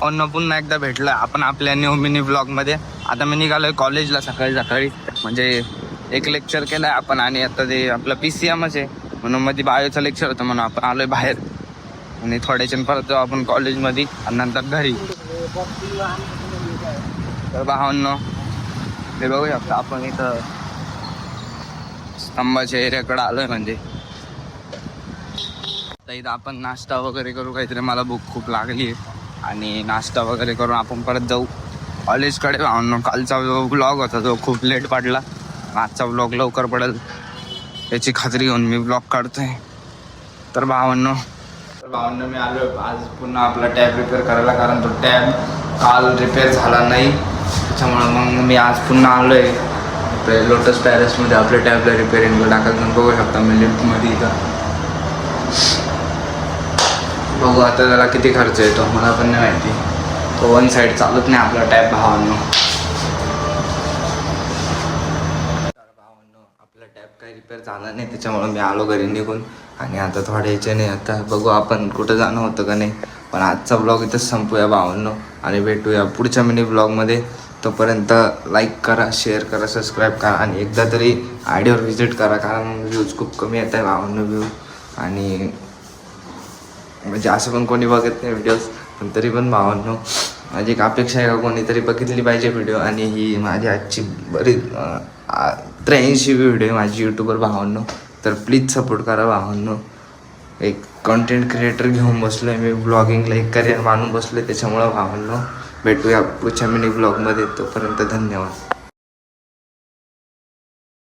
पुन्हा एकदा भेटलं आपण आपल्या न्यू मिनी ब्लॉगमध्ये. आता मी निघालोय कॉलेजला सकाळी म्हणजे एक लेक्चर केलंय आपण आणि आता ते आपलं PCMच आहे म्हणून मध्ये बायोचं लेक्चर होतं म्हणून आपण आलोय बाहेर आणि थोड्याच्या परत जाऊ आपण कॉलेजमध्ये आणि नंतर घरी. तर भावांनो ते बघू शकता आपण इथं स्तंभाच्या एरियाकडे आलोय म्हणजे. तर इथं आपण नाश्ता वगैरे करू काहीतरी, मला भूक खूप लागली आहे आणि नाश्ता वगैरे करून आपण परत जाऊ कॉलेजकडे. भावांनो कालचा जो ब्लॉग होता तो खूप लेट पडला, आजचा ब्लॉग लवकर पडेल याची खात्री घेऊन मी ब्लॉग काढतोय. तर भावांनो मी आलो आज पुन्हा आपला टॅब रिपेअर करायला, कारण तो टॅब काल रिपेअर झाला नाही त्याच्यामुळं मग मी आज पुन्हा आलो आहे लोटस पॅलेसमध्ये आपल्या टॅबला रिपेअरिंग टाकायला. बघू शकता मी लिफ्टमध्ये इथं. बघू आता त्याला किती खर्च येतो मला पण नाही माहिती, तो वन साईड चालत नाही आपला टॅब. भावांनो आपला टॅब काही रिपेअर झाला नाही त्याच्यामुळं मी आलो घरी निघून आणि आता थोड्या याच्याने आता बघू आपण कुठं जाणं होतं का नाही. पण आजचा ब्लॉग इथंच संपूया भावांनो आणि भेटूया पुढच्या मिनी ब्लॉगमध्ये. तोपर्यंत लाईक करा, शेअर करा, सबस्क्राईब करा आणि एकदा तरी आयडीवर व्हिजिट करा, कारण व्ह्यूज खूप कमी येत आहे भावांनो व्ह्यू. आणि म्हणजे असं पण कोणी बघत नाही व्हिडिओज, पण तरी पण भावांनो माझी एक अपेक्षा आहे का कोणीतरी बघितली पाहिजे व्हिडिओ. आणि ही माझी आजची बरीच 83 व्हिडिओ आहे माझी यूट्यूबवर भावांनो. तर प्लीज सपोर्ट करा भावांनो. एक कंटेंट क्रिएटर घेऊन बसलो आहे मी, ब्लॉगिंगला एक करिअर मानून बसलो आहे त्याच्यामुळं भावांनो. भेटूया पुढच्या मिनी ब्लॉगमध्ये, तोपर्यंत धन्यवाद.